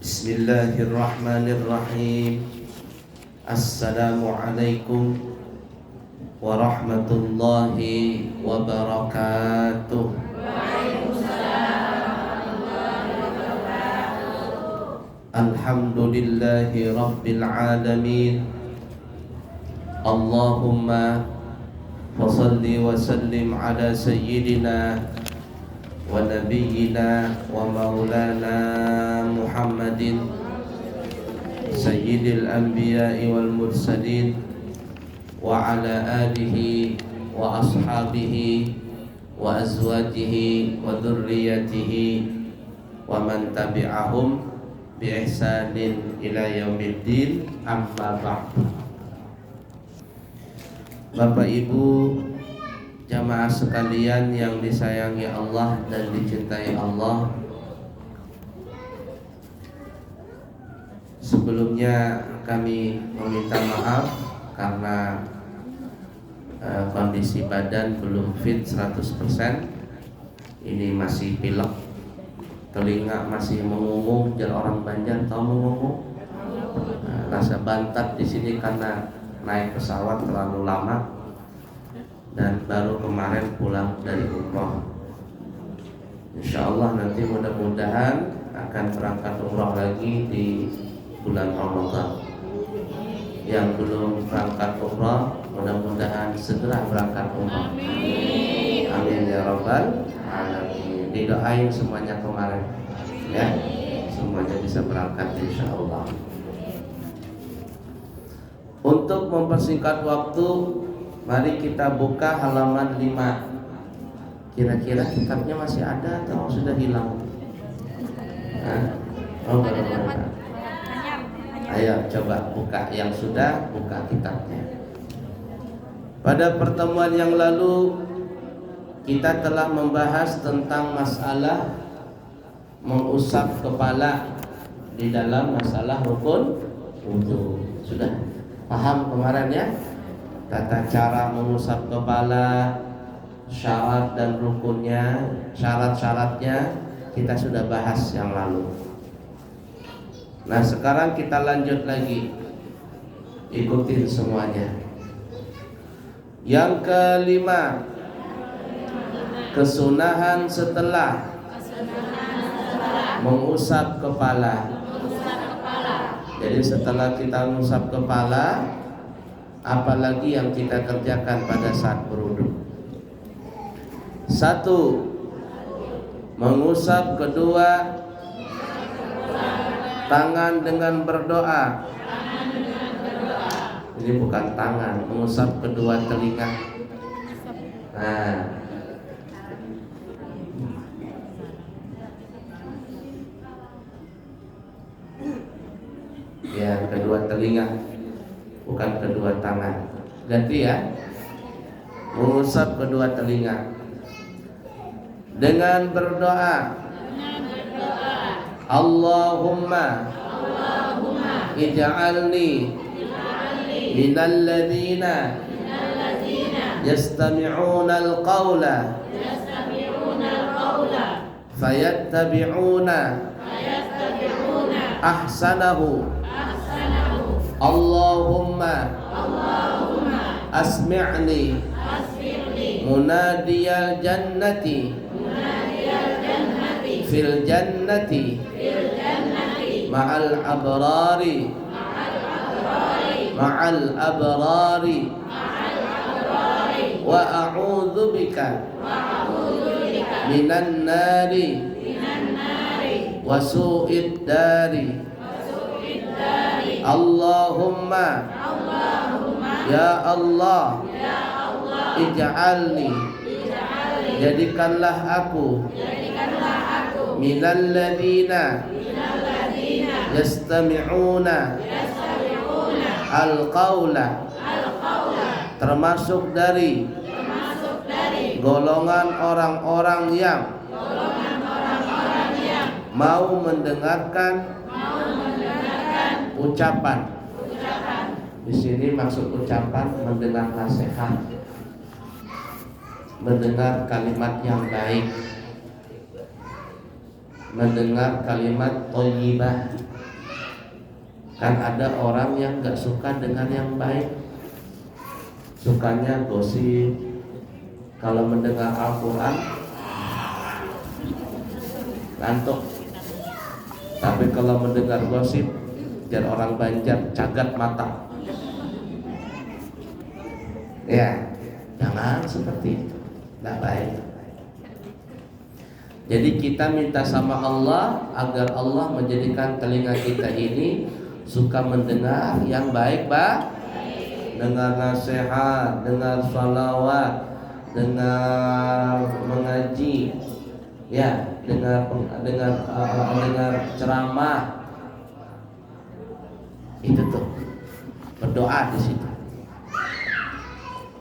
Bismillahirrahmanirrahim. Assalamualaikum warahmatullahi wabarakatuh. Alhamdulillahi rabbil alamin. Allahumma fasalli wa sallim ala sayyidina wa nabiyyina wa maulana Muhammadin sayyidil anbiya'i wal mursalin wa ala alihi wa ashabihi wa azwajihi wa dhurriyyatihi wa man tabi'ahum bi ihsanin ila yaumiddin, amma ba'd. Bapak Ibu jamaah sekalian yang disayangi Allah dan dicintai Allah, sebelumnya kami meminta maaf karena kondisi badan belum fit 100%. Ini masih pilek, telinga masih mengungung, jar orang Banjar tahu mengungung. Rasa bantat di sini karena naik pesawat terlalu lama dan baru kemarin pulang dari umroh. Insyaallah nanti mudah-mudahan akan berangkat umroh lagi di bulan Ramadan. Yang belum berangkat umroh mudah-mudahan segera berangkat umroh. Amin. Amin ya rabbal alamin. Didoain semuanya kemarin ya, semuanya bisa berangkat insyaallah. Untuk mempersingkat waktu, mari kita buka halaman 5. Kira-kira kitabnya masih ada atau sudah hilang? Oh, benar-benar. Ayo coba buka yang sudah, buka kitabnya. Pada pertemuan yang lalu kita telah membahas tentang masalah mengusap kepala di dalam masalah rukun wudu. Sudah paham kemarin ya? Tata cara mengusap kepala, syarat dan rukunnya, syarat-syaratnya kita sudah bahas yang lalu. Nah sekarang kita lanjut lagi, ikutin semuanya. Yang kelima, kesunahan setelah mengusap kepala. Jadi setelah kita mengusap kepala, apalagi yang kita kerjakan pada saat berwudu? 1. Mengusap kedua tangan dengan berdoa. Ini bukan tangan, mengusap kedua telinga. Nah, ya kedua telinga, bukan kedua tangan. Ganti ya, mengusap kedua telinga dengan berdoa. Allahumma ij'alni minal ladzina yastami'una al-qawla fayattabi'una ahsanahu. Allahumma asmi'ni munadiyal jannati fil jannati ma'al abrari wa a'udzu bika minan nari wa su'id dari. Allahumma ya Allah ij'alni jadikanlah aku minal ladzina yastami'una al-qawla, termasuk dari golongan orang-orang yang mau mendengarkan ucapan. Di sini maksud ucapan mendengar nasihat, mendengar kalimat yang baik, mendengar kalimat thayyibah, Kan ada orang yang gak suka dengan yang baik, sukanya gosip. Kalau mendengar Al-Quran ngantuk. Tapi kalau mendengar gosip, dan orang Banjar cagat mata. Ya, jangan seperti itu, tidak baik. Jadi kita minta sama Allah agar Allah menjadikan telinga kita ini suka mendengar yang baik, dengar nasihat, dengar salawat, dengar mengaji, ya, dengar ceramah. Itu tuh berdoa di situ.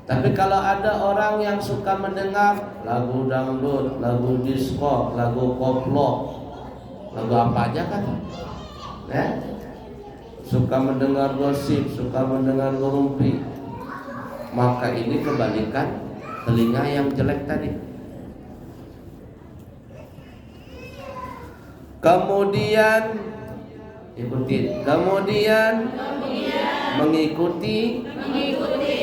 Tapi kalau ada orang yang suka mendengar lagu dangdut, lagu disco, lagu koplo, lagu apa aja kan, ya, suka mendengar gosip, suka mendengar ngerumpi, maka ini kebalikan telinga yang jelek tadi. Kemudian ikuti, kemudian mengikuti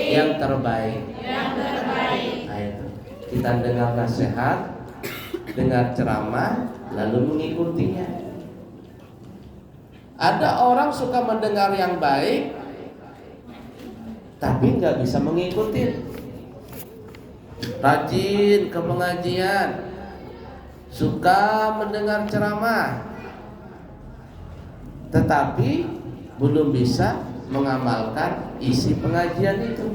yang terbaik. Nah, itu. Kita dengar nasihat, dengar ceramah, lalu mengikutinya. Ada orang suka mendengar yang baik, tapi nggak bisa mengikuti. Rajin ke pengajian, suka mendengar ceramah, tetapi belum bisa mengamalkan isi pengajian itu.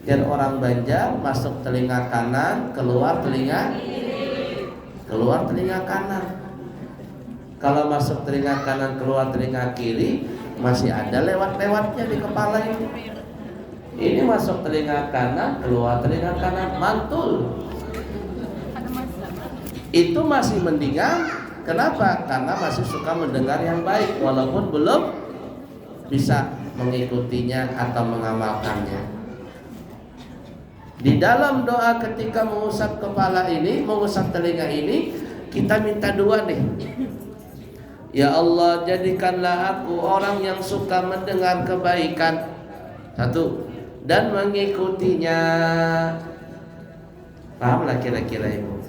Dan orang Banjar masuk telinga kanan, keluar telinga kanan. Kalau masuk telinga kanan, keluar telinga kiri, masih ada lewat-lewatnya di kepala ini. Ini masuk telinga kanan, keluar telinga kanan, mantul. Itu masih mendingan. Kenapa? Karena masih suka mendengar yang baik, walaupun belum bisa mengikutinya atau mengamalkannya. Di dalam doa ketika mengusap kepala ini, mengusap telinga ini, kita minta dua nih. Ya Allah, jadikanlah aku orang yang suka mendengar kebaikan. Satu, dan mengikutinya. Pahamlah kira-kira ibu.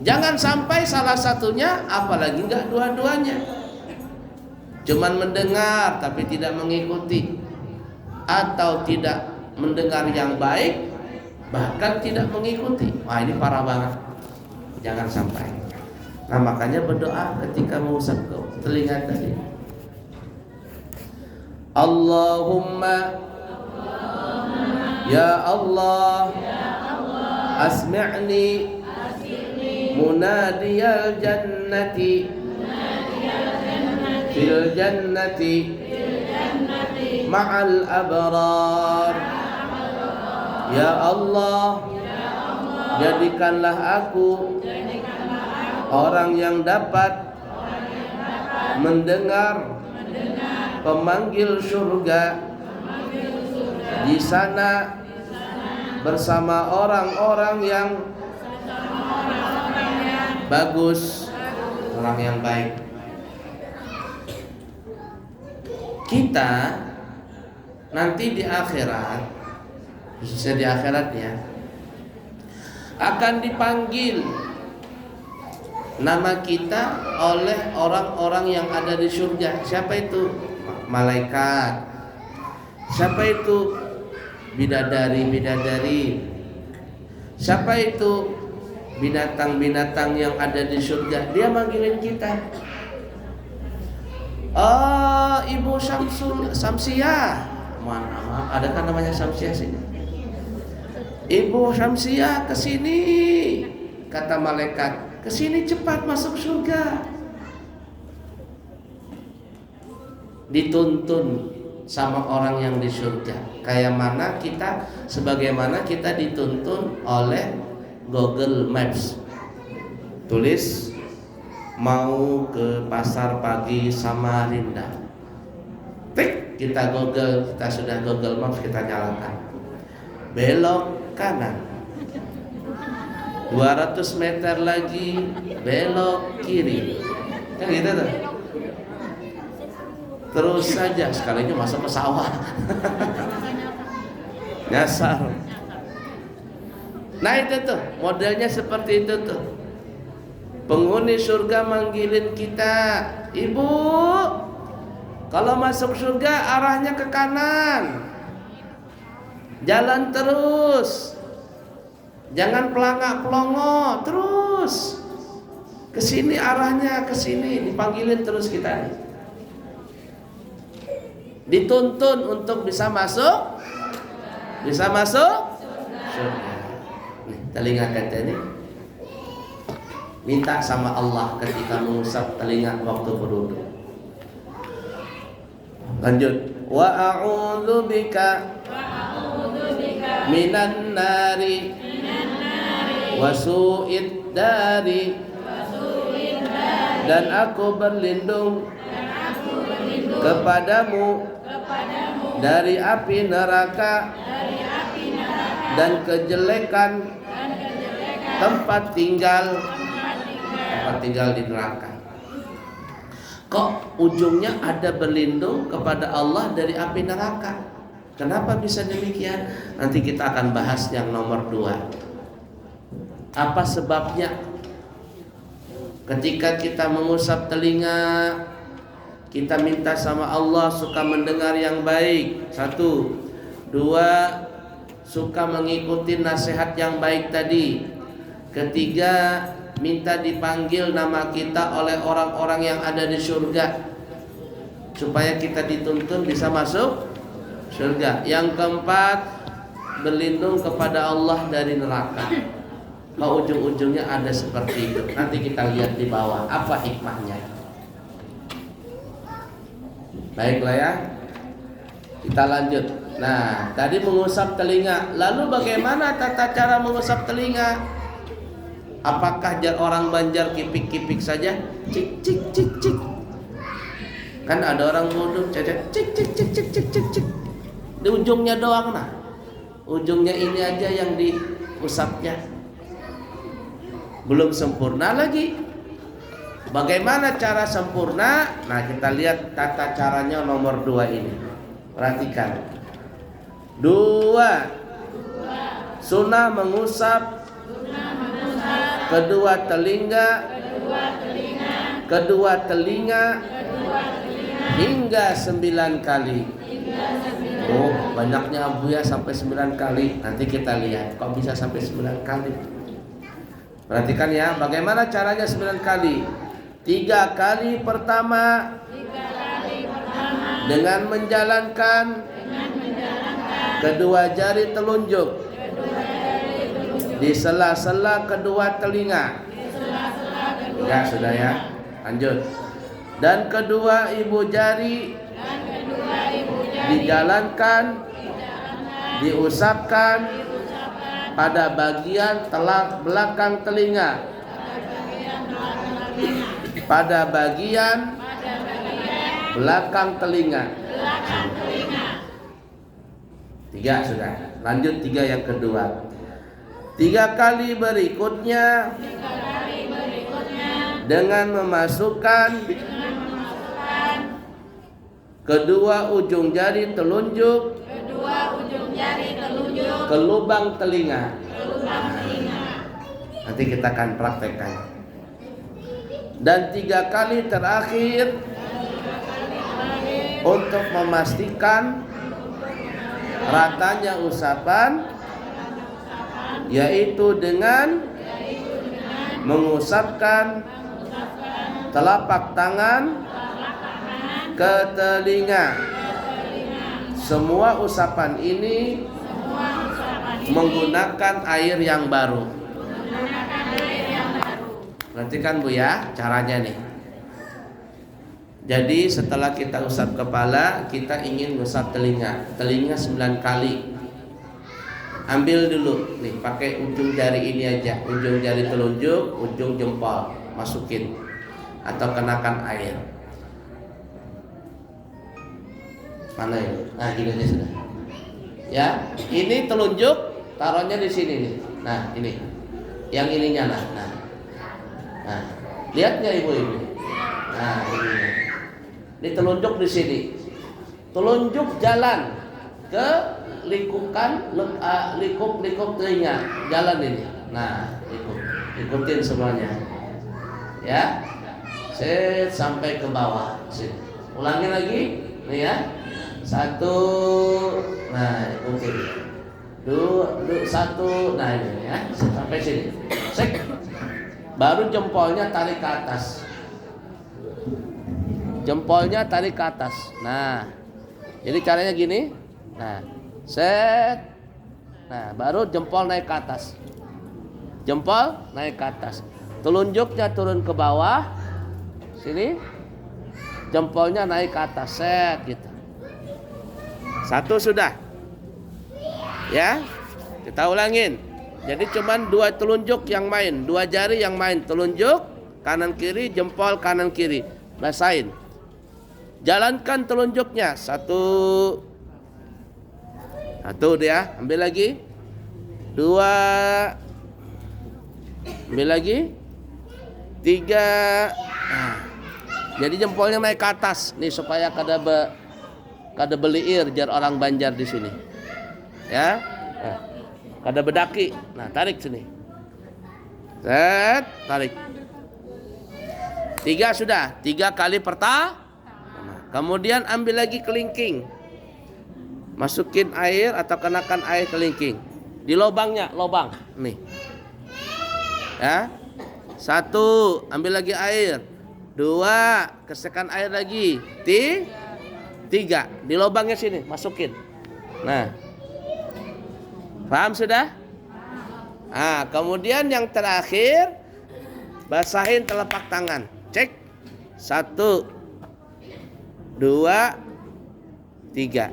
Jangan sampai salah satunya, apalagi enggak dua-duanya. Cuman mendengar tapi tidak mengikuti, atau tidak mendengar yang baik bahkan tidak mengikuti. Wah, ini parah banget. Jangan sampai. Nah, makanya berdoa ketika mengusap telinga tadi. Allahumma ya Allah, asmi'ni munadiyal jannati fil jannati ma'al abrar. Ya Allah, jadikanlah aku orang yang dapat mendengar pemanggil surga di sana bersama orang-orang yang bagus, orang yang baik. Kita nanti di akhirat, khususnya di akhirat ya, akan dipanggil nama kita oleh orang-orang yang ada di surga. Siapa itu? Malaikat. Siapa itu? Bidadari-bidadari. Siapa itu? Binatang-binatang yang ada di surga. Dia manggilin kita. Oh, Ibu Samsiah. Maaf, ada kan namanya Samsiah sini? Ibu Samsiah kesini, kata malaikat. Kesini cepat masuk surga. Dituntun sama orang yang di surga. Kayak mana kita, sebagaimana kita dituntun oleh Google Maps. Tulis mau ke pasar pagi Samarinda. Tik, kita Google, kita sudah Google Maps, kita nyalakan. Belok kanan. 200 meter lagi belok kiri. Kan gitu tuh. terus saja, sekalinya masuk ke sawah. Nyasar. Nah itu tuh modelnya seperti itu tuh. Penghuni surga manggilin kita, ibu, kalau masuk surga arahnya ke kanan, jalan terus, jangan pelangak pelongo, terus ke sini arahnya ke sini, dipanggilin terus kita. Dituntun untuk bisa masuk surga. Nih, telinga kita ini minta sama Allah ketika mengusap telinga waktu berwudu. Lanjut. Wa a'udzu bika minan nari wa su'id dari, dan aku berlindung kepadamu dari api neraka dan kejelekan tempat tinggal di neraka. Kok ujungnya ada berlindung kepada Allah dari api neraka? Kenapa bisa demikian? Nanti kita akan bahas yang nomor 2. Apa sebabnya? Ketika kita mengusap telinga, kita minta sama Allah suka mendengar yang baik. 1, 2, suka mengikuti nasihat yang baik tadi. 3, minta dipanggil nama kita oleh orang-orang yang ada di surga, supaya kita dituntun bisa masuk surga. Yang 4, berlindung kepada Allah dari neraka. Ujung-ujungnya ada seperti itu. Nanti kita lihat di bawah apa hikmahnya. Baiklah ya, kita lanjut. Nah, tadi mengusap telinga. Lalu bagaimana tata cara mengusap telinga? Apakah orang Banjar kipik-kipik saja? Cik cik cik cik. Kan ada orang wudu cek cik cik cik cik cik cik cik. Di ujungnya doang nah. Ujungnya ini aja yang diusapnya. Belum sempurna lagi. Bagaimana cara sempurna? Nah, kita lihat tata caranya nomor 2 ini. Perhatikan. 2. Sunnah mengusap kedua telinga hingga 9 kali. Oh, banyaknya Abu ya, sampai 9 kali. Nanti kita lihat kok bisa sampai 9 kali. Perhatikan ya, bagaimana caranya 9 kali. 3 kali pertama dengan menjalankan kedua jari telunjuk di sela-sela kedua telinga. Ya sudah ya, lanjut. Dan kedua ibu jari dijalankan, diusapkan pada bagian belakang telinga, pada bagian belakang telinga. 3 sudah. Lanjut 3 yang kedua. 3 kali berikutnya dengan memasukkan kedua ujung jari telunjuk ke lubang telinga. Nanti kita akan praktekkan. Dan 3 kali terakhir untuk memastikan ratanya usapan, yaitu dengan mengusapkan telapak tangan ke telinga. Semua usapan ini menggunakan air yang baru. Perhatikan Bu ya caranya nih. Jadi setelah kita usap kepala, kita ingin usap telinga 9 kali. Ambil dulu nih, pakai ujung jari ini aja, ujung jari telunjuk, ujung jempol, masukin atau kenakan air. Mana ini? Nah, gini aja sudah. Ya, ini telunjuk, taruhnya di sini nih. Nah, ini, yang ininya nah. Nah, lihat nggak ibu ini? Nah, ini. Ini telunjuk di sini. Telunjuk jalan ke likup telinga. Jalan ini. Nah, ikutin semuanya. Ya. Set sampai ke bawah. Set. Ulangi lagi. Nih ya. 1. Nah, ikutin. 2, 1. Nah, ini ya. Sampai sini. Sek. Baru jempolnya tarik ke atas. Jempolnya tarik ke atas. Nah, jadi caranya gini. Nah, set. Nah, baru jempol naik ke atas. Jempol naik ke atas. Telunjuknya turun ke bawah. Sini. Jempolnya naik ke atas. Set gitu. 1 sudah. Ya. Kita ulangin. Jadi cuman 2 telunjuk yang main, 2 jari yang main. Telunjuk kanan kiri, jempol kanan kiri. Basahin. Jalankan telunjuknya. 1 dia, ambil lagi. 2, ambil lagi. 3. Nah, jadi jempolnya naik ke atas nih supaya kada beliir jar orang Banjar di sini. Ya. Nah, kada bedaki. Nah, tarik sini. Set, tarik. 3 sudah. 3 kali pertama. Kemudian ambil lagi kelingking. Masukin air atau kenakan air kelingking. Di lubangnya, lubang. Nih. Ya. 1, ambil lagi air. 2, kesekan air lagi. 3, di lubangnya sini, masukin. Nah. Paham sudah? Nah, kemudian yang terakhir basahin telapak tangan. Cek. 1, 2, 3.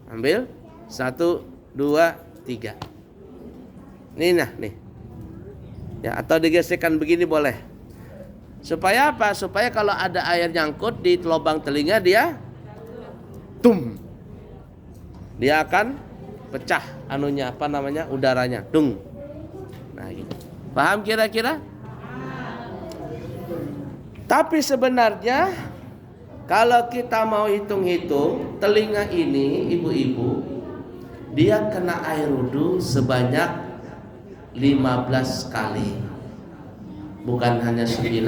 Ambil 1, 2, 3. Nih nah nih. Ya, atau digesekkan begini boleh. Supaya apa? Supaya kalau ada air nyangkut di lubang telinga dia dia akan pecah udaranya. Nah gitu. Paham kira-kira? Tapi sebenarnya kalau kita mau hitung-hitung, telinga ini ibu-ibu dia kena air wudu sebanyak 15 kali. Bukan hanya 9,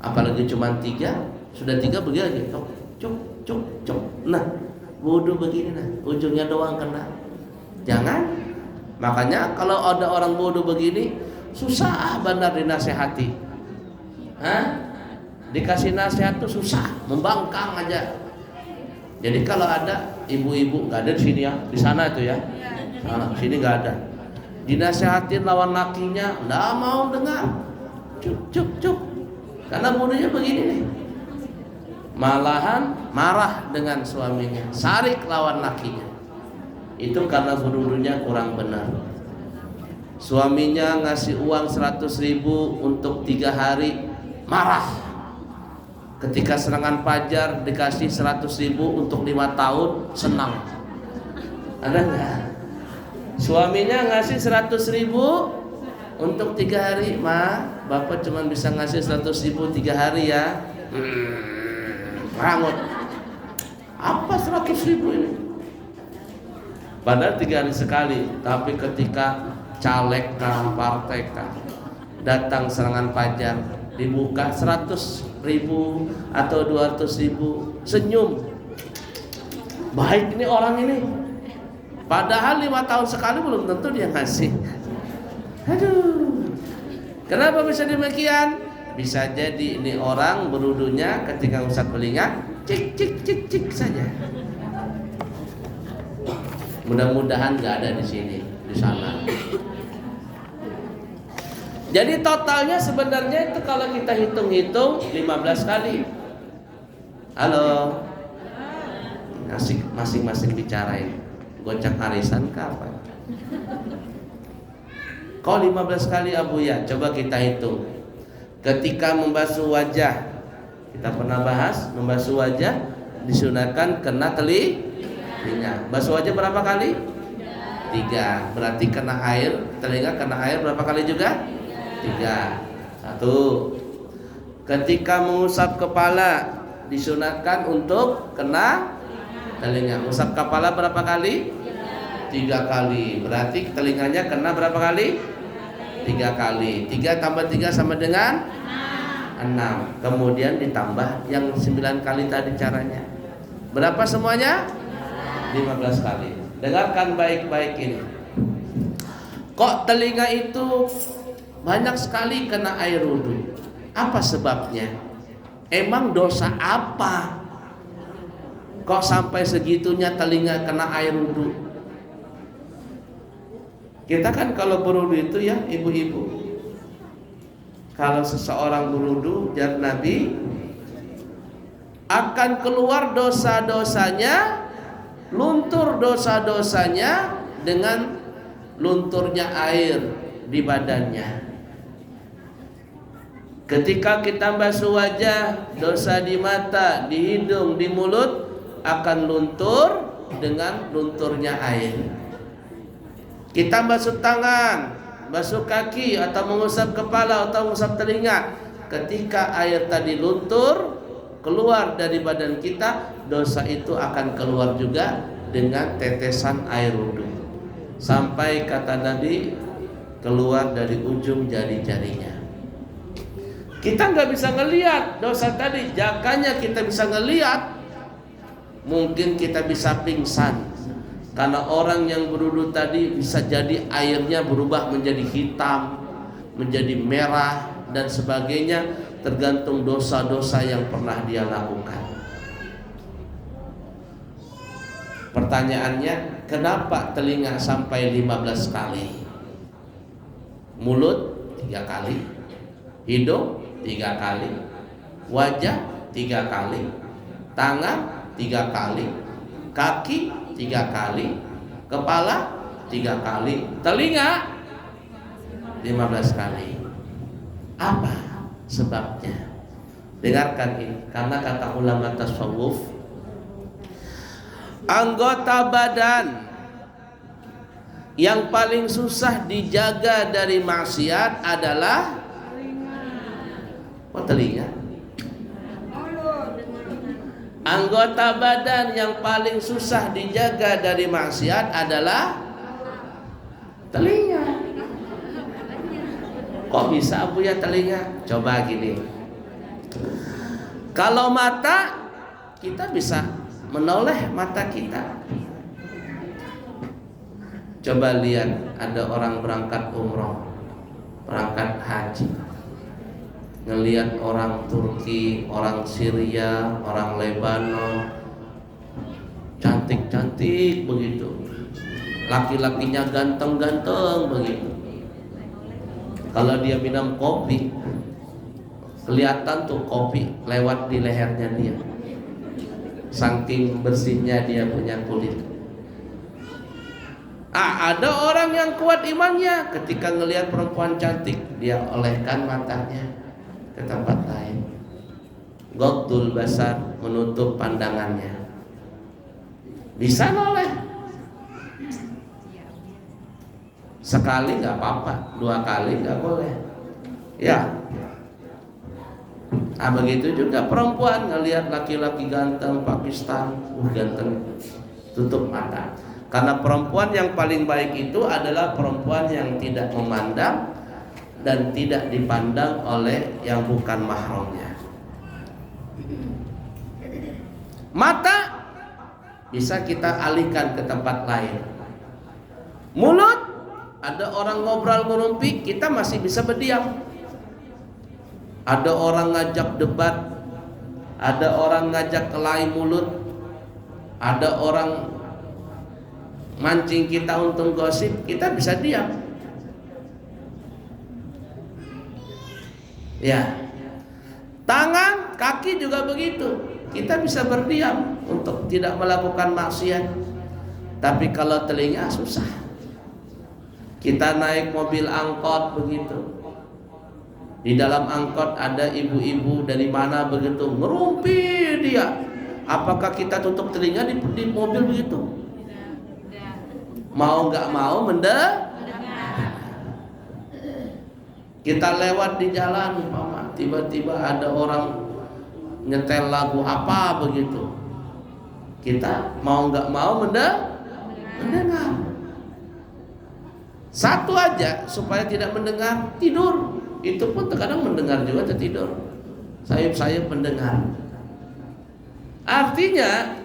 apalagi cuma 3. Sudah 3 begini lagi. Cuk. Nah, wudu begini nah, ujungnya doang kena. Jangan. Makanya kalau ada orang wudu begini susah benar dinasehati. Dikasih nasihat tuh susah, membangkang aja. Jadi kalau ada ibu-ibu, nggak ada di sini ya, di sana itu ya. Nah, sini nggak ada. Dinasehatin lawan lakinya, nggak mau dengar. Cuk. Karena wudunya begini nih. Malahan marah dengan suaminya, sarik lawan lakinya. Itu karena wudunya kurang benar. Suaminya ngasih uang 100.000 untuk 3 hari, marah. Ketika serangan fajar dikasih 100.000 untuk 5 tahun, senang. Ada nggak? Suaminya ngasih 100.000 untuk 3 hari, bapak cuma bisa ngasih 100.000 3 hari ya. Rangut. Apa 100.000 ini? Padahal 3 hari sekali. Tapi ketika caleg partai datang serangan fajar, dibuka 100.000 atau 200.000, senyum. Baik ini orang ini. Padahal 5 tahun sekali belum tentu dia ngasih. Aduh. Kenapa bisa demikian? Bisa jadi ini orang berudunya ketika usap telinga, cik saja. Mudah-mudahan nggak ada di sini, di sana. Jadi totalnya sebenarnya itu kalau kita hitung-hitung 15 kali. Halo. Asik masing-masing bicarain. Gocak arisan kapan? Kau 15 kali Abu ya? Coba kita hitung. Ketika membasuh wajah, kita pernah bahas membasuh wajah disunahkan kena telinga. Basuh wajah berapa kali? 3. Berarti kena air, telinga kena air berapa kali juga? 3. 1. Ketika mengusap kepala disunatkan untuk kena telinga. Usap kepala berapa kali? 3 kali. Berarti telinganya kena berapa kali? 3 kali. 3 tambah 3 sama dengan 6. Kemudian ditambah yang 9 kali tadi caranya. Berapa semuanya? 15 kali. Dengarkan baik-baik ini. Kok telinga itu banyak sekali kena air wudhu? Apa sebabnya? Emang dosa apa kok sampai segitunya telinga kena air wudhu? Kita kan kalau berwudhu itu ya ibu-ibu, kalau seseorang berwudhu, jar Nabi, akan keluar dosa-dosanya, luntur dosa-dosanya dengan lunturnya air di badannya. Ketika kita basuh wajah, dosa di mata, di hidung, di mulut akan luntur dengan lunturnya air. Kita basuh tangan, basuh kaki, atau mengusap kepala, atau mengusap telinga, ketika air tadi luntur keluar dari badan kita, dosa itu akan keluar juga dengan tetesan air wudhu, sampai kata Nabi keluar dari ujung jari-jarinya. Kita nggak bisa ngelihat dosa tadi, jakanya kita bisa ngelihat, mungkin kita bisa pingsan karena orang yang berwudu tadi bisa jadi airnya berubah menjadi hitam, menjadi merah dan sebagainya, tergantung dosa-dosa yang pernah dia lakukan. Pertanyaannya, kenapa telinga sampai 15 kali? Mulut 3 kali, hidung 3 kali, wajah 3 kali, tangan 3 kali, kaki 3 kali, kepala 3 kali, telinga 15 kali. Apa sebabnya? Dengarkan ini, karena kata ulama tasawuf, anggota badan yang paling susah dijaga dari maksiat adalah telinga. Anggota badan yang paling susah dijaga dari maksiat adalah telinga. Kok bisa Bu ya telinga? Coba gini. Kalau mata, kita bisa menoleh mata kita. Coba lihat, ada orang berangkat umroh, berangkat haji, ngelihat orang Turki, orang Syria, orang Lebanon, cantik-cantik begitu, laki-lakinya ganteng-ganteng begitu. Kalau dia minum kopi, kelihatan tuh kopi lewat di lehernya dia, saking bersihnya dia punya kulit. Ada orang yang kuat imannya, ketika ngelihat perempuan cantik, dia olehkan matanya ke tempat lain. Ghaddul basar, menutup pandangannya. Bisa noleh. Sekali nggak apa-apa, 2 kali nggak boleh. Ya. Begitu juga perempuan ngelihat laki-laki ganteng Pakistan, ganteng, tutup mata. Karena perempuan yang paling baik itu adalah perempuan yang tidak memandang dan tidak dipandang oleh yang bukan mahramnya. Mata bisa kita alihkan ke tempat lain. Mulut, ada orang ngobrol ngerumpi, kita masih bisa berdiam. Ada orang ngajak debat, ada orang ngajak kelahi mulut, ada orang mancing kita untuk gosip, kita bisa diam. Ya. Tangan, kaki juga begitu. Kita bisa berdiam untuk tidak melakukan maksiat. Tapi kalau telinga susah. Kita naik mobil angkot begitu. Di dalam angkot ada ibu-ibu dari mana begitu, ngerumpi dia. Apakah kita tutup telinga di mobil begitu? Mau nggak mau mendengar. Kita lewat di jalan, mama, tiba-tiba ada orang nyetel lagu apa begitu. Kita mau nggak mau mendengar. Satu aja supaya tidak mendengar, tidur. Itu pun terkadang mendengar juga tertidur. Sayup-sayup mendengar. Artinya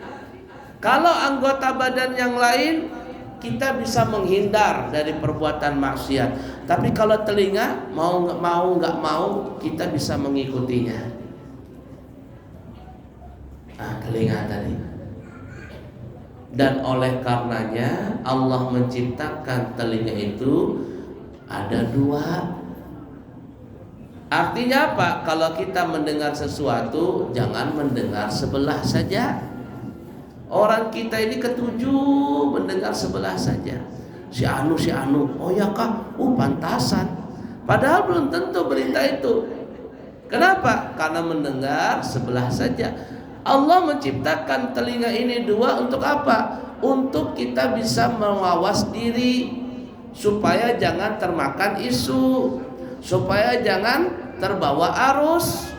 kalau anggota badan yang lain kita bisa menghindar dari perbuatan maksiat. Tapi kalau telinga mau nggak mau kita bisa mengikutinya. Telinga tadi. Dan oleh karenanya Allah menciptakan telinga itu ada dua. Artinya apa? Kalau kita mendengar sesuatu jangan mendengar sebelah saja. Orang kita ini ketujuh mendengar sebelah saja. Si anu, oh ya kak, pantasan. Padahal belum tentu berita itu. Kenapa? Karena mendengar sebelah saja. Allah menciptakan telinga ini dua untuk apa? Untuk kita bisa mengawas diri, supaya jangan termakan isu, supaya jangan terbawa arus.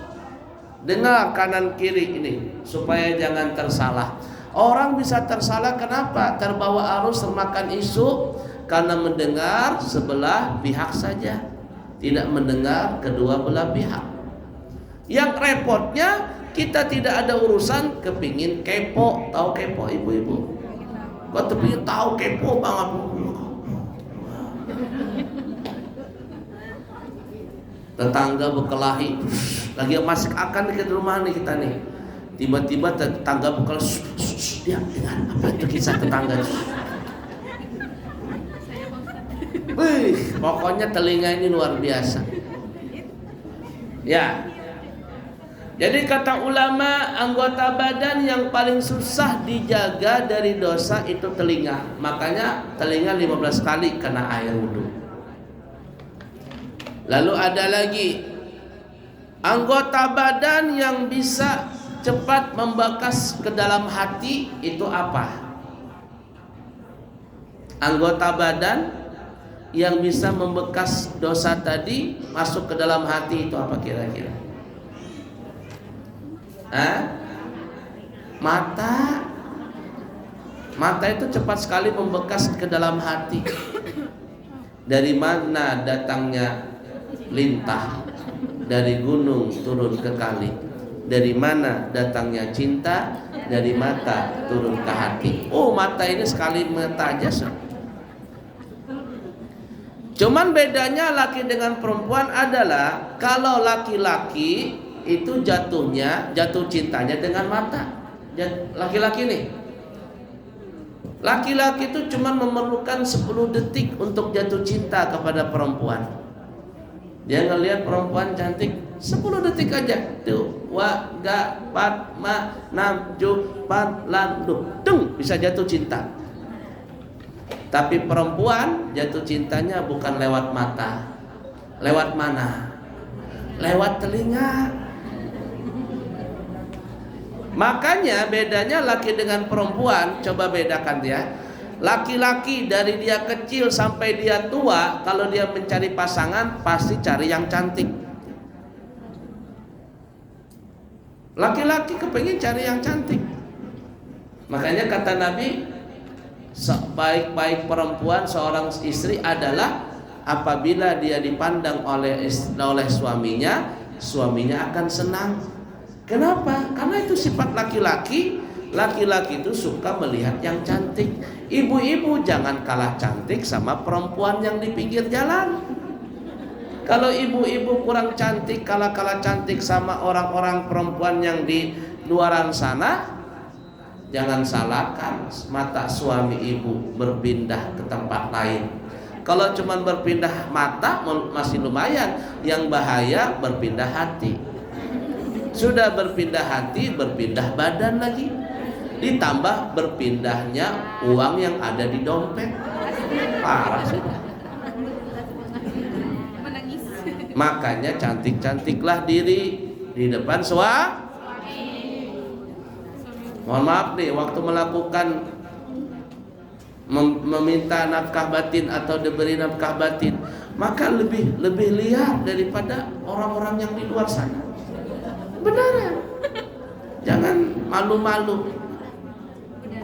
Dengar kanan kiri ini, supaya jangan tersalah. Orang bisa tersalah kenapa? Terbawa arus, termakan isu karena mendengar sebelah pihak saja, tidak mendengar kedua belah pihak. Yang repotnya kita tidak ada urusan kepingin kepo. Tahu kepo ibu-ibu? Kok kepingin tahu kepo banget. Tetangga berkelahi, lagi masak akan di rumah nih kita nih. Tiba-tiba tetangga berkelahi, dia dengan apa itu kisah tetangga? Pokoknya telinga ini luar biasa. Ya. Jadi kata ulama, anggota badan yang paling susah dijaga dari dosa itu telinga. Makanya telinga 15 kali kena air wudhu. Lalu ada lagi anggota badan yang bisa cepat membekas ke dalam hati, itu apa? Anggota badan yang bisa membekas dosa tadi masuk ke dalam hati itu apa kira-kira? Mata. Mata itu cepat sekali membekas ke dalam hati. Dari mana datangnya lintah? Dari gunung turun ke kali. Dari mana datangnya cinta? Dari mata turun ke hati. Mata ini sekali mata aja. Cuman bedanya laki dengan perempuan adalah kalau laki-laki itu jatuh cintanya dengan mata. Laki-laki nih, laki-laki itu cuma memerlukan 10 detik untuk jatuh cinta kepada perempuan. Dia ngelihat perempuan cantik 10 detik aja. 2, 3, 4, 5, 6, 7, 8, lalu bisa jatuh cinta. Tapi perempuan jatuh cintanya bukan lewat mata. Lewat mana? Lewat telinga. Makanya bedanya laki dengan perempuan, coba bedakan ya. Laki-laki dari dia kecil sampai dia tua, kalau dia mencari pasangan pasti cari yang cantik. Laki-laki kepengen cari yang cantik. Makanya kata Nabi, sebaik-baik perempuan seorang istri adalah apabila dia dipandang oleh suaminya, suaminya akan senang. Kenapa? Karena itu sifat laki-laki. Laki-laki itu suka melihat yang cantik. Ibu-ibu jangan kalah cantik sama perempuan yang di pinggir jalan. Kalau ibu-ibu kurang cantik, kalah cantik sama orang-orang perempuan yang di luaran sana, jangan salahkan mata suami ibu berpindah ke tempat lain. Kalau cuma berpindah mata masih lumayan, yang bahaya berpindah hati. Sudah berpindah hati, berpindah badan lagi. Ditambah berpindahnya uang yang ada di dompet. Parah sudah. Makanya cantik-cantiklah diri di depan suami. Mohon maaf nih, waktu melakukan meminta nafkah batin atau diberi nafkah batin, maka lebih liar daripada orang-orang yang di luar sana. Beneran. Jangan malu-malu.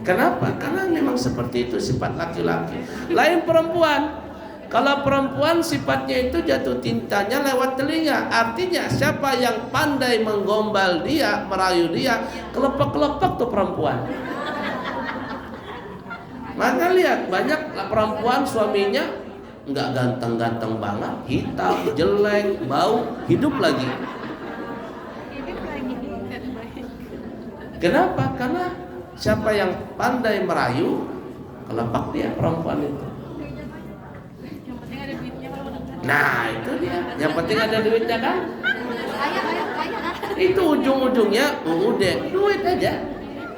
Kenapa? Karena memang seperti itu sifat laki-laki. Lain perempuan. Kalau perempuan sifatnya itu jatuh cintanya lewat telinga. Artinya siapa yang pandai menggombal dia, merayu dia, kelepek-kelepek tuh perempuan. Maka lihat banyak perempuan suaminya nggak ganteng-ganteng banget, hitam, jelek, bau, hidup lagi. Kenapa? Karena siapa yang pandai merayu, kelepek dia perempuan itu. Nah itu dia, yang penting ada duitnya kan? Itu ujung-ujungnya udah duit aja.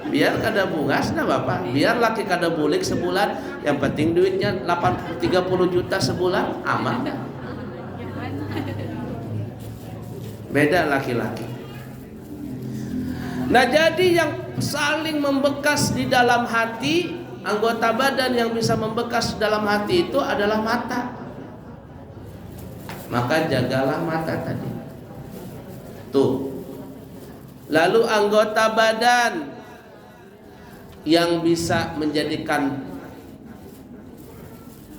Biar kada bungas nah bapak, biar laki kada bulik sebulan, yang penting duitnya 30 juta sebulan, aman dah. Beda laki-laki. Nah jadi yang saling membekas di dalam hati, anggota badan yang bisa membekas dalam hati itu adalah mata. Maka jagalah mata tadi. Tuh. Lalu anggota badan yang bisa menjadikan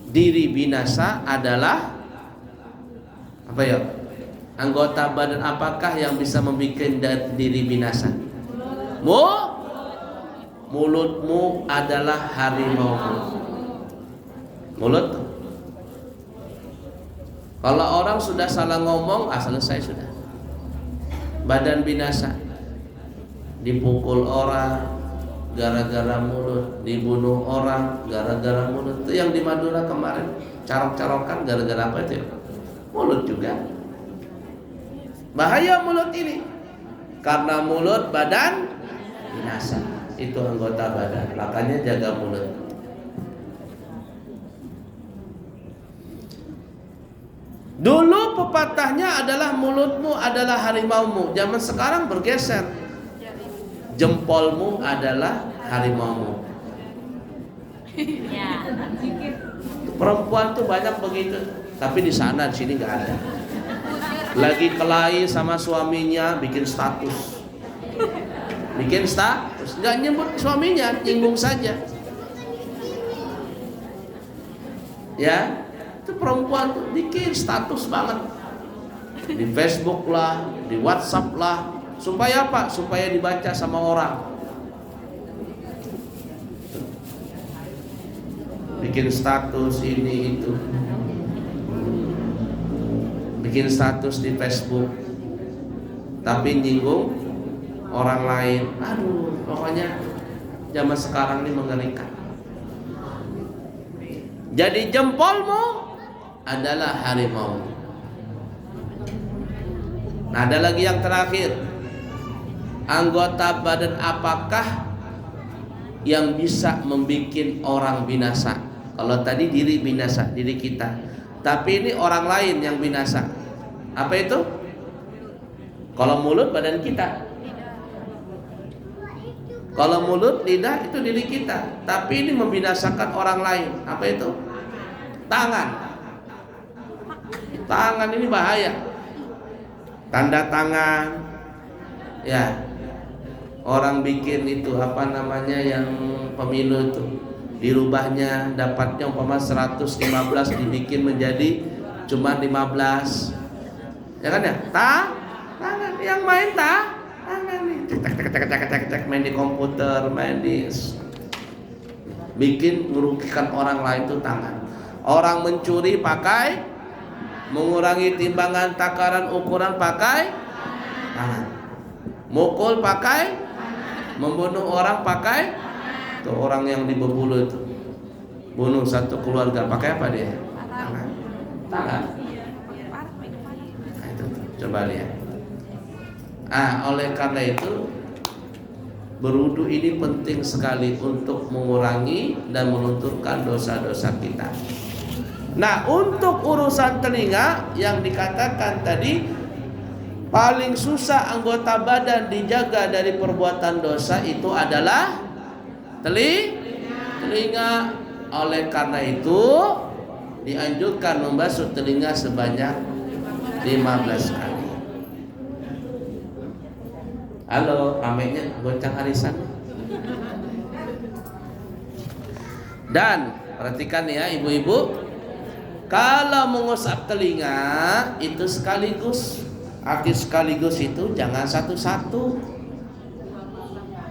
diri binasa adalah apa ya? Anggota badan apakah yang bisa membuat diri binasa? Mulutmu adalah harimaumu. Mulut. Kalau orang sudah salah ngomong, selesai sudah. Badan binasa. Dipukul orang gara-gara mulut, dibunuh orang gara-gara mulut. Itu yang di Madura kemarin, carok-carokan gara-gara apa itu? Mulut juga. Bahaya mulut ini. Karena mulut badan binasa. Itu anggota badan. Makanya jaga mulut. Dulu pepatahnya adalah mulutmu adalah harimaumu. Zaman sekarang bergeser. Jempolmu adalah harimaumu. Perempuan tuh banyak begitu. Tapi di sana, di sini nggak ada. Lagi kelahi sama suaminya, bikin status. Bikin status, nggak nyebut suaminya, nyinggung saja. Ya. Itu perempuan tuh bikin status banget di Facebook lah, di WhatsApp lah, supaya apa? Supaya dibaca sama orang. Bikin status ini itu, bikin status di Facebook, tapi nyinggung orang lain. Aduh, pokoknya zaman sekarang ini mengerikan. Jadi jempolmu adalah harimau. Nah, ada lagi yang terakhir. Anggota badan apakah yang bisa membuat orang binasa? Kalau tadi diri binasa, diri kita. Tapi ini orang lain yang binasa. Apa itu? Kalau mulut badan kita. Kalau mulut, lidah itu diri kita. Tapi ini membinasakan orang lain. Apa itu? Tangan. Tangan ini bahaya. Tanda tangan. Ya. Orang bikin itu apa namanya yang pemilu itu, dirubahnya dapatnya umpama 115 dibikin menjadi cuma 15. Ya kan ya? Tangan yang main tangan nih. Cek main di komputer, main di bikin merugikan orang lain itu tangan. Orang mencuri pakai, mengurangi timbangan takaran ukuran pakai tangan. Mukul pakai, membunuh orang pakai. Tuh orang yang di Bengkulu itu bunuh satu keluarga pakai apa dia? Tangan. Nah, itu tuh. Coba lihat. Oleh karena itu berwudu ini penting sekali untuk mengurangi dan melunturkan dosa-dosa kita. Nah, untuk urusan telinga yang dikatakan tadi, paling susah anggota badan dijaga dari perbuatan dosa itu adalah telinga. Oleh karena itu dianjurkan membasuh telinga sebanyak 15 kali. Halo, ramenya goncang arisan. Dan perhatikan ya ibu-ibu, kalau mengusap telinga itu sekaligus. Arti sekaligus itu jangan satu-satu.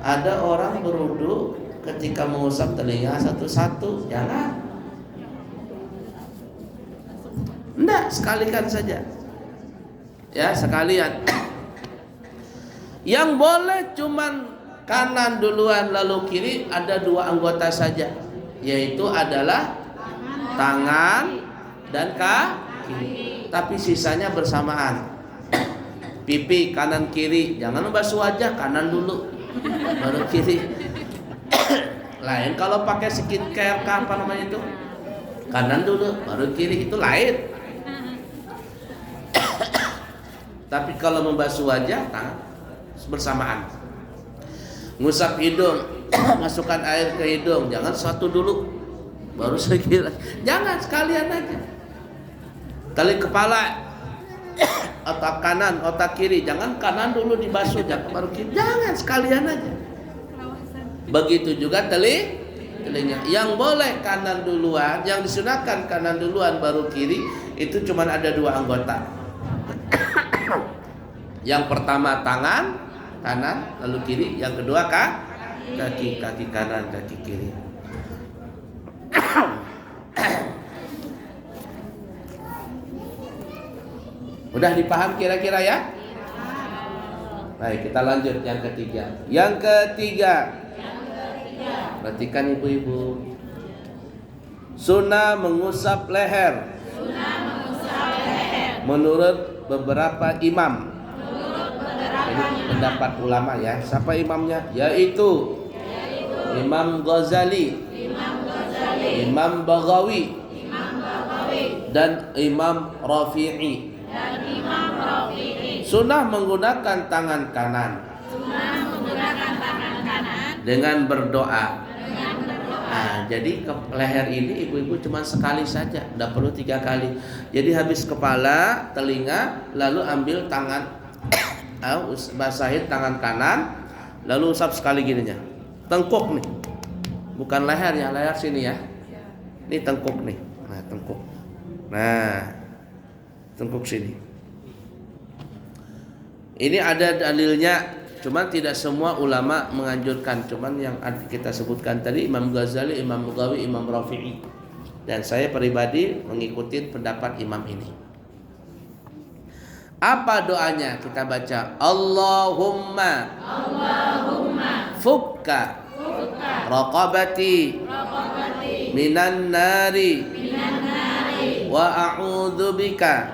Ada orang berwudu ketika mengusap telinga satu-satu, jangan. Enggak, sekalikan saja. Ya, sekalian. Yang boleh cuman kanan duluan lalu kiri, ada 2 anggota saja, yaitu adalah tangan dan kaki. Tapi sisanya bersamaan. Pipi kanan kiri, jangan basuh wajah, kanan dulu baru kiri. Lain kalau pakai skincare apa namanya itu, kanan dulu baru kiri, itu lain. Tapi kalau membasuh wajah, tangan bersamaan. Ngusap hidung, masukkan air ke hidung, jangan satu dulu baru sekira, jangan sekalian aja. Tali kepala, otak kanan, otak kiri, jangan kanan dulu dibasuh, jangan baru kiri, jangan sekalian aja. Begitu juga telinga. Yang boleh kanan duluan, yang disunahkan kanan duluan baru kiri, itu cuma ada 2 anggota. Yang pertama tangan kanan lalu kiri, yang kedua kaki kanan, kaki kiri. Udah dipaham kira-kira ya? Baik, kita lanjut yang ketiga. Perhatikan ibu-ibu. Sunnah mengusap leher. Menurut beberapa imam. Ini pendapat ulama ya. Siapa imamnya? Yaitu Imam Ghazali, Imam Baghawi, dan Imam Rafi'i. Sunnah menggunakan tangan kanan dengan berdoa. Nah, jadi ke leher ini ibu-ibu cuma sekali saja, tidak perlu 3 kali. Jadi habis kepala, telinga, lalu ambil tangan, basahin tangan kanan, lalu usap sekali gininya. Tengkuk nih, bukan leher ya, leher sini ya. Ini tengkuk nih, nah tengkuk. Nah, tengkuk sini. Ini ada dalilnya, cuman tidak semua ulama menganjurkan. Cuman yang kita sebutkan tadi, Imam Ghazali, Imam Baghawi, Imam Rafi'i. Dan saya pribadi mengikuti pendapat imam ini. Apa doanya? Kita baca, Allahumma fukka raqabati minan nari wa a'udzu bika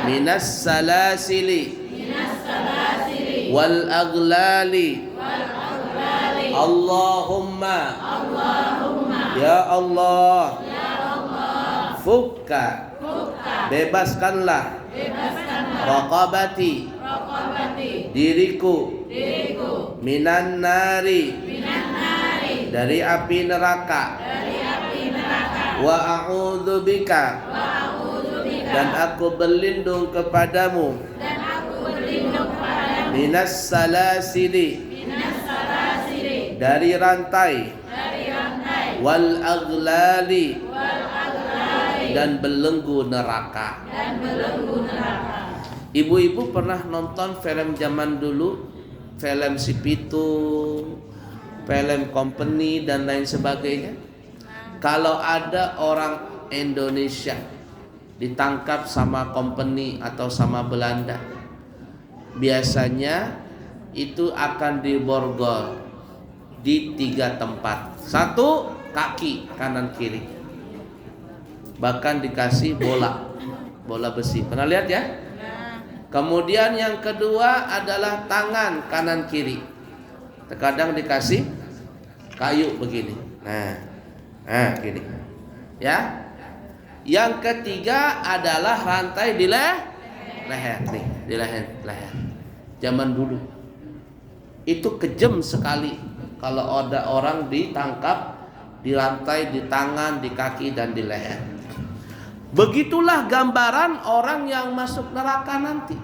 minas salasili wal aghlali. Allahumma ya Allah, fukka bebaskanlah raqabati diriku minan nari dari api neraka wa a'udzu bika dan aku berlindung kepadamu minas salasili dari rantai wal aghlali dan belenggu neraka. Ibu-ibu pernah nonton film zaman dulu, film si Pitung, film Company dan lain sebagainya? Kalau ada orang Indonesia ditangkap sama Company atau sama Belanda, biasanya itu akan diborgol di 3 tempat. 1, kaki kanan kiri, bahkan dikasih bola besi. Pernah lihat ya? Kemudian yang kedua adalah tangan kanan kiri, terkadang dikasih kayu begini. Nah gini ya. Yang ketiga adalah rantai di leher nih, di leher. Zaman dulu itu kejam sekali kalau ada orang ditangkap di rantai di tangan, di kaki dan di leher. Begitulah gambaran orang yang masuk neraka nanti.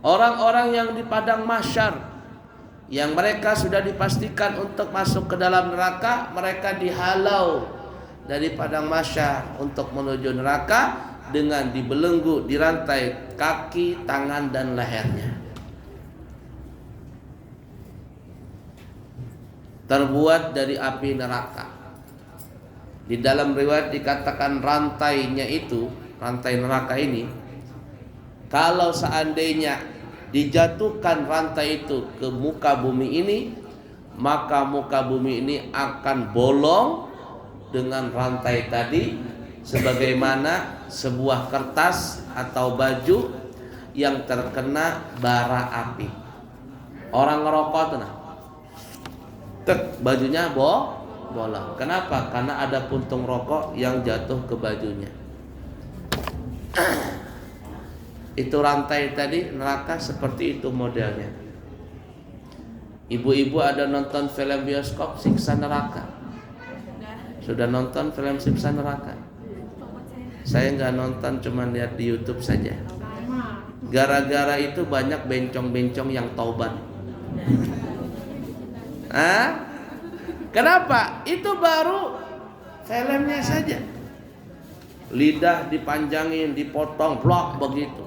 Orang-orang yang di padang mahsyar, yang mereka sudah dipastikan untuk masuk ke dalam neraka, mereka dihalau dari padang mahsyar untuk menuju neraka dengan dibelenggu, dirantai kaki, tangan dan lehernya. Terbuat dari api neraka. Di dalam riwayat dikatakan rantainya itu, rantai neraka ini, kalau seandainya dijatuhkan rantai itu ke muka bumi ini, maka muka bumi ini akan bolong dengan rantai tadi, sebagaimana sebuah kertas atau baju yang terkena bara api. Orang ngerokok tuh, nah, bajunya bolong. Kenapa? Karena ada puntung rokok yang jatuh ke bajunya. Itu rantai tadi neraka seperti itu modelnya. Ibu-ibu ada nonton film bioskop siksa neraka? Sudah nonton film siksa neraka? Saya nggak nonton, cuma lihat di YouTube saja. Gara-gara itu banyak bencong-bencong yang taubat. Kenapa? Itu baru filmnya saja. Lidah dipanjangin, dipotong, blok begitu.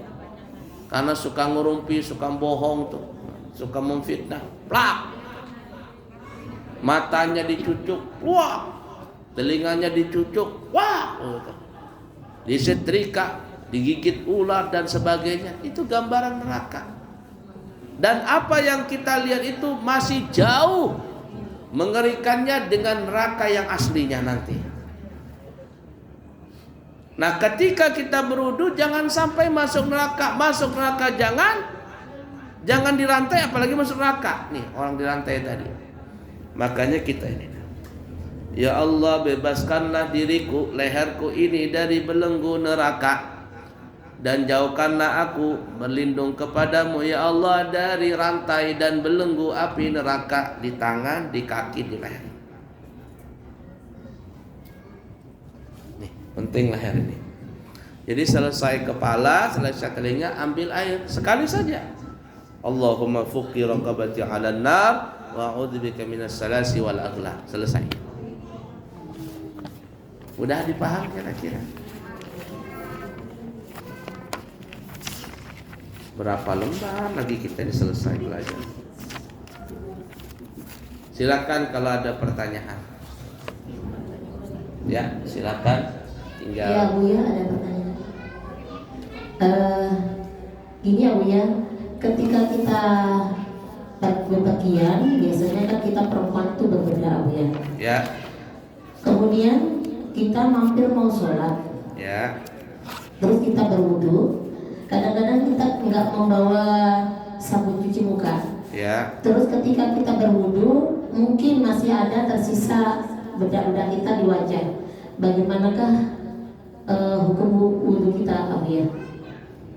Karena suka ngurumpi, suka bohong tuh, suka memfitnah, plak. Matanya dicucuk, wah. Telinganya dicucuk, wah. Disetrika, digigit ular dan sebagainya. Itu gambaran neraka. Dan apa yang kita lihat itu masih jauh mengerikannya dengan neraka yang aslinya nanti. Nah, ketika kita berwudu jangan sampai masuk neraka. Masuk neraka jangan dirantai, apalagi masuk neraka. Nih, orang dirantai tadi. Makanya kita ini, ya Allah, bebaskanlah diriku, leherku ini dari belenggu neraka, dan jauhkanlah aku berlindung kepadamu ya Allah dari rantai dan belenggu api neraka di tangan, di kaki, di leher. Nih, penting leher ini. Jadi selesai kepala, selesai telinga, ambil air sekali saja. Allahumma fuqi raqabati 'alan nar wa a'udzubika minas salasi wal aghlal. Selesai. Udah dipaham kira-kira? Berapa lembar lagi kita ini selesai belajar? Silakan kalau ada pertanyaan. Ya, silakan. Tinggal. Ya, Buya, ada pertanyaan. Gini ya, Buya, ketika kita berpergian, biasanya kan kita perempuan itu berbeda, Buya. Ya. Kemudian kita mampir mau sholat. Ya. Terus kita berwudu. Kadang-kadang kita nggak membawa sabun cuci muka. Ya. Terus ketika kita berwudu, mungkin masih ada tersisa bedak-bedak kita di wajah. Bagaimanakah hukum wudu kita, Abu ya?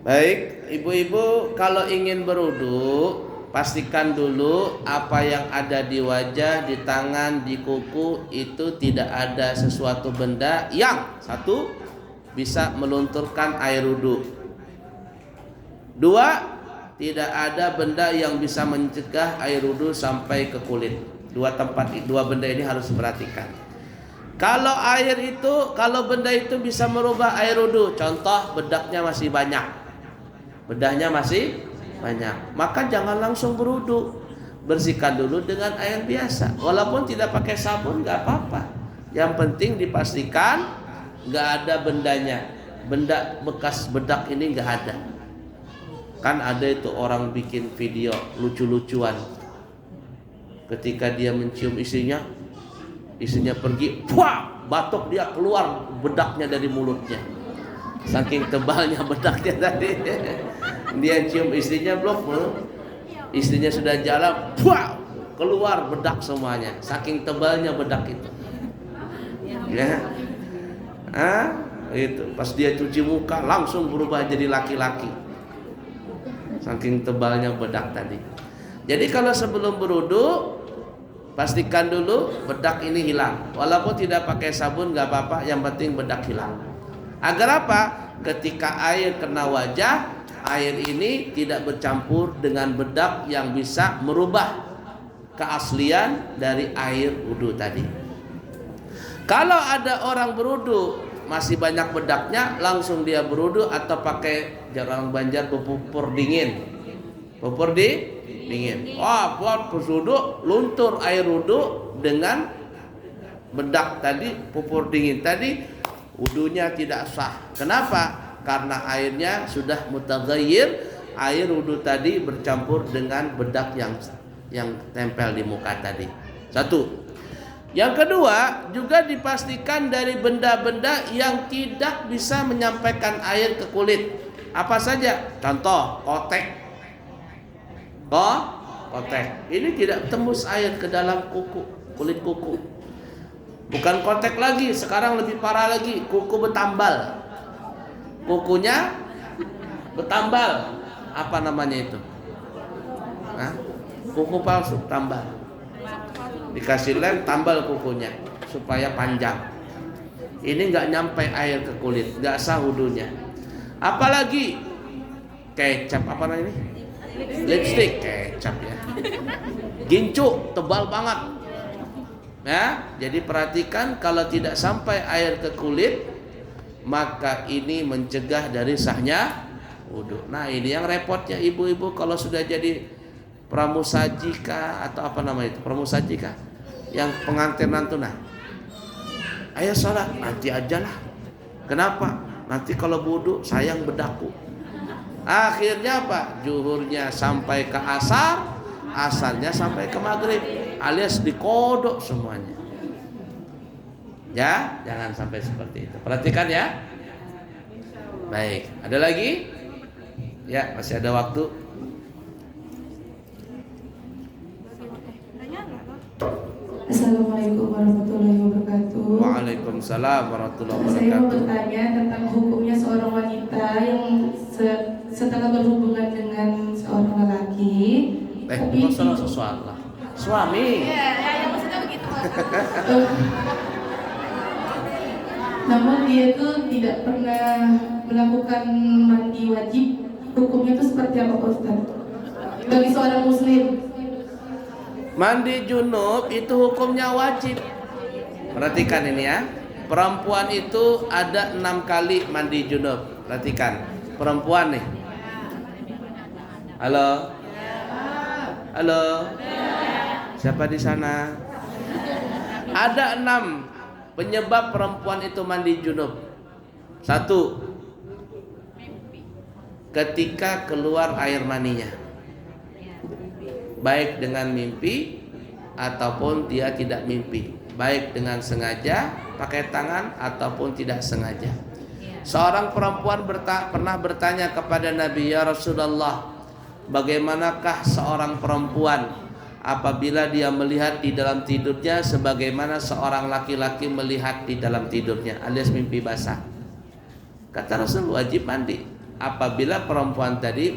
Baik, ibu-ibu kalau ingin berwudu, pastikan dulu apa yang ada di wajah, di tangan, di kuku itu tidak ada sesuatu benda yang satu bisa melunturkan air wudu. Dua, tidak ada benda yang bisa mencegah air wudu sampai ke kulit. Dua benda ini harus diperhatikan. Kalau benda itu bisa merubah air wudu, contoh bedaknya masih banyak, bedahnya masih banyak, maka jangan langsung berwudu. Bersihkan dulu dengan air biasa, walaupun tidak pakai sabun nggak apa-apa. Yang penting dipastikan nggak ada bendanya, benda bekas bedak ini nggak ada. Kan ada itu orang bikin video lucu-lucuan, ketika dia mencium istrinya pergi, wah, batuk dia keluar bedaknya dari mulutnya, saking tebalnya bedaknya tadi. Dia cium istrinya belum, istrinya sudah jalan, wah, keluar bedak semuanya, saking tebalnya bedak itu. Ya, itu pas dia cuci muka langsung berubah jadi laki-laki, saking tebalnya bedak tadi. Jadi kalau sebelum berwudu, pastikan dulu bedak ini hilang. Walaupun tidak pakai sabun nggak apa-apa, yang penting bedak hilang. Agar apa? Ketika air kena wajah air ini tidak bercampur dengan bedak yang bisa merubah keaslian dari air wudu tadi. Kalau ada orang berwudu masih banyak bedaknya, langsung dia berwudu atau pakai jarang Banjar pupur dingin. Pupur dingin. Wah, buat berwudu luntur air wudu dengan bedak tadi, pupur dingin tadi, wudunya tidak sah. Kenapa? Karena airnya sudah mutaghayyir, air wudu tadi bercampur dengan bedak yang tempel di muka tadi. Satu. Yang kedua, juga dipastikan dari benda-benda yang tidak bisa menyampaikan air ke kulit. Apa saja? Contoh, kotek. Kotek. Ini tidak tembus air ke dalam kulit kuku. Bukan kotek lagi, sekarang lebih parah lagi, kuku bertambal. Kukunya bertambal. Apa namanya itu? Kuku palsu, tambal. Dikasih lem, tambal kukunya supaya panjang. Ini nggak nyampe air ke kulit, nggak sah wudunya. Apalagi kecap, apa namanya ini? Lipstick, kecap ya. Gincu, tebal banget. Ya, jadi perhatikan kalau tidak sampai air ke kulit, maka ini mencegah dari sahnya wudu. Nah, ini yang repotnya ibu-ibu kalau sudah jadi pramusajika atau apa namanya itu, pramusajika yang pengantin nantuna. Ayo sholat, nanti aja lah. Kenapa? Nanti kalau wudu sayang bedaku. Akhirnya apa? Zuhurnya sampai ke asar, asarnya sampai ke maghrib, alias dikodok semuanya. Ya, jangan sampai seperti itu. Perhatikan ya. Baik, ada lagi? Ya, masih ada waktu. Assalamualaikum warahmatullahi wabarakatuh. Waalaikumsalam warahmatullahi Saya mau wabarakatuh. bertanya tentang hukumnya seorang wanita yang setelah berhubungan dengan seorang lelaki, tapi Masalah sesuatu. Suami. Ya, maksudnya begitu. namun dia itu tidak pernah melakukan mandi wajib. Hukumnya itu seperti apa, Pak Ustaz? Bagi seorang muslim. Mandi junub itu hukumnya wajib. Perhatikan ini ya. Perempuan itu ada 6 kali mandi junub. Perhatikan. Perempuan nih. Halo. Halo. Siapa di sana? Ada 6 penyebab perempuan itu mandi junub. 1. Ketika keluar air maninya, baik dengan mimpi ataupun dia tidak mimpi, baik dengan sengaja pakai tangan ataupun tidak sengaja. Seorang perempuan pernah bertanya kepada Nabi, ya Rasulullah, bagaimanakah seorang perempuan apabila dia melihat di dalam tidurnya sebagaimana seorang laki-laki melihat di dalam tidurnya, alias mimpi basah? Kata Rasul, wajib mandi apabila perempuan tadi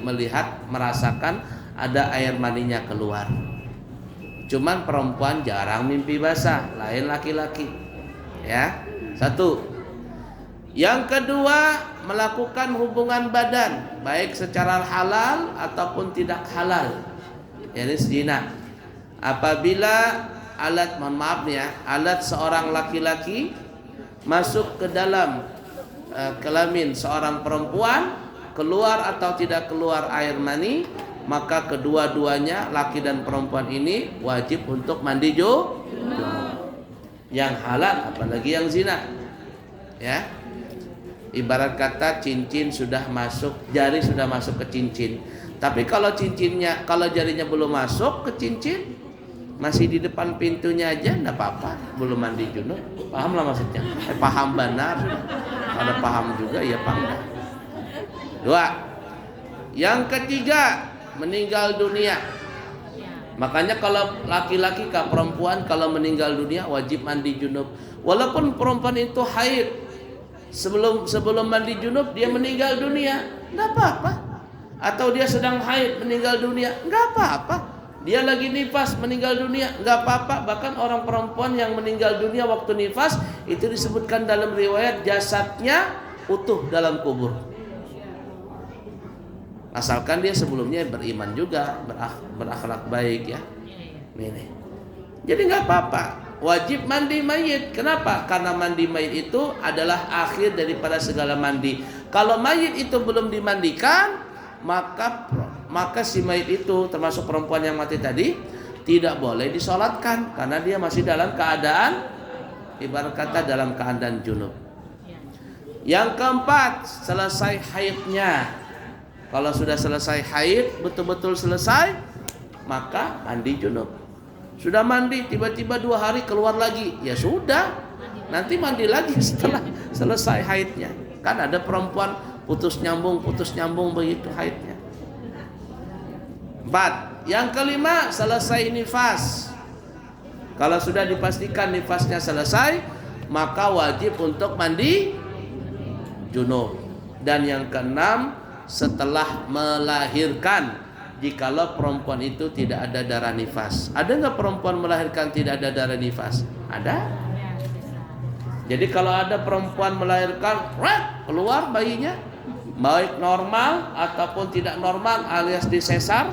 merasakan ada air maninya keluar. Cuman perempuan jarang mimpi basah, lain laki-laki. Ya, 1. Yang kedua, melakukan hubungan badan baik secara halal ataupun tidak halal, yakni zina. Apabila alat seorang laki-laki masuk ke dalam kelamin seorang perempuan, keluar atau tidak keluar air mani, maka kedua-duanya, laki dan perempuan ini wajib untuk mandi junub. Yang halal apalagi yang zina. Ya. Ibarat kata cincin sudah masuk, jari sudah masuk ke cincin. Tapi kalau jarinya belum masuk ke cincin, masih di depan pintunya aja, enggak apa-apa, belum mandi junub. Paham lah maksudnya? Paham benar. Ada paham juga ya, paham. 2. Yang ketiga, meninggal dunia. Makanya kalau laki-laki ke perempuan kalau meninggal dunia wajib mandi junub. Walaupun perempuan itu haid, sebelum mandi junub dia meninggal dunia, enggak apa-apa. Atau dia sedang haid meninggal dunia, enggak apa-apa. Dia lagi nifas meninggal dunia, enggak apa-apa. Bahkan orang perempuan yang meninggal dunia waktu nifas itu disebutkan dalam riwayat jasadnya utuh dalam kubur. Asalkan dia sebelumnya beriman juga, berakhlak baik ya. Ini. Jadi nggak apa-apa, wajib mandi mayit. Kenapa? Karena mandi mayit itu adalah akhir daripada segala mandi. Kalau mayit itu belum dimandikan, maka si mayit itu termasuk perempuan yang mati tadi tidak boleh disolatkan karena dia masih dalam keadaan, ibarat kata dalam keadaan junub. Yang keempat, selesai haidnya. Kalau sudah selesai haid, betul-betul selesai, maka mandi junub. Sudah mandi, tiba-tiba 2 hari keluar lagi, ya sudah, nanti mandi lagi setelah selesai haidnya. Kan ada perempuan putus nyambung begitu haidnya. 4. Yang kelima, selesai nifas. Kalau sudah dipastikan nifasnya selesai, maka wajib untuk mandi junub. Dan yang keenam, setelah melahirkan, jikalau perempuan itu tidak ada darah nifas. Ada nggak perempuan melahirkan tidak ada darah nifas? Ada. Jadi kalau ada perempuan melahirkan, keluar bayinya, baik normal ataupun tidak normal alias disesar,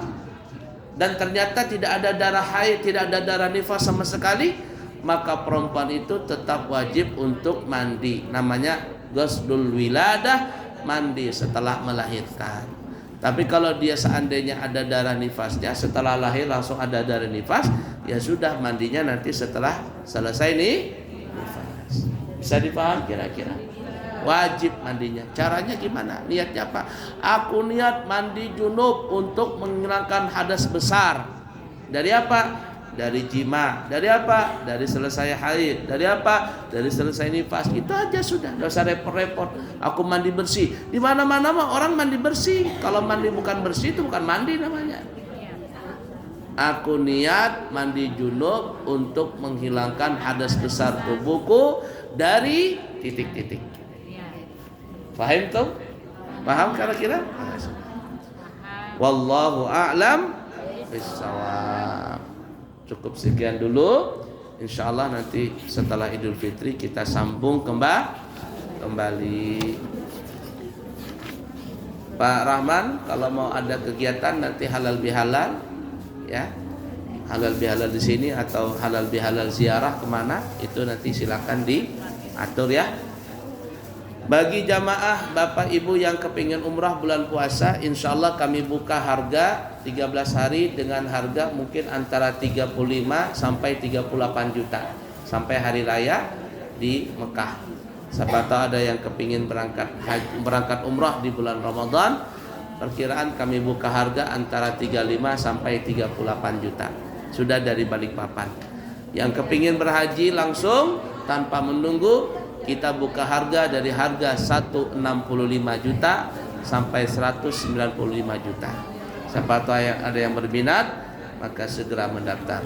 dan ternyata tidak ada darah haid, tidak ada darah nifas sama sekali, maka perempuan itu tetap wajib untuk mandi. Namanya ghuslul wiladah, mandi setelah melahirkan. Tapi kalau dia seandainya ada darah nifasnya, setelah lahir langsung ada darah nifas, ya sudah mandinya nanti setelah selesai nih nifas. Bisa dipaham kira-kira? Wajib mandinya. Caranya gimana? Niatnya apa? Aku niat mandi junub untuk menghilangkan hadas besar. Dari apa? Dari jima. Dari apa? Dari selesai haid. Dari apa? Dari selesai nifas. Itu aja sudah. Enggak usah repot-repot. Aku mandi bersih. Di mana-mana mah orang mandi bersih. Kalau mandi bukan bersih itu bukan mandi namanya. Aku niat mandi junub untuk menghilangkan hadas besar tubuhku dari titik-titik. Paham tuh? Paham kira-kira? Wallahu a'lam bissawab. Cukup sekian dulu. Insyaallah nanti setelah Idul Fitri kita sambung kembali. Pak Rahman, kalau mau ada kegiatan nanti halal bihalal, ya, halal bihalal di sini atau halal bihalal ziarah kemana, itu nanti silakan diatur ya. Bagi jamaah Bapak Ibu yang kepingin umrah bulan puasa, insyaallah kami buka harga 13 hari dengan harga mungkin antara 35 sampai 38 juta sampai hari raya di Mekah. Siapa tahu ada yang kepingin berangkat umrah di bulan Ramadan, perkiraan kami buka harga antara 35 sampai 38 juta. Sudah dari Balikpapan. Yang kepingin berhaji langsung tanpa menunggu, kita buka harga dari harga 165 juta sampai 195 juta. Siapa tahu ada yang berminat, maka segera mendaftar.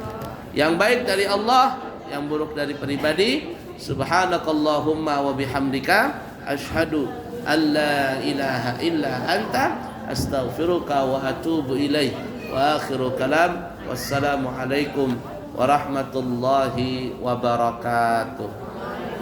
Yang baik dari Allah, yang buruk dari pribadi. Subhanakallahumma wa bihamdika asyhadu an la ilaha illa anta astaghfiruka wa atubu ilaih. Wa akhiru kalam, wassalamu alaikum warahmatullahi wabarakatuh.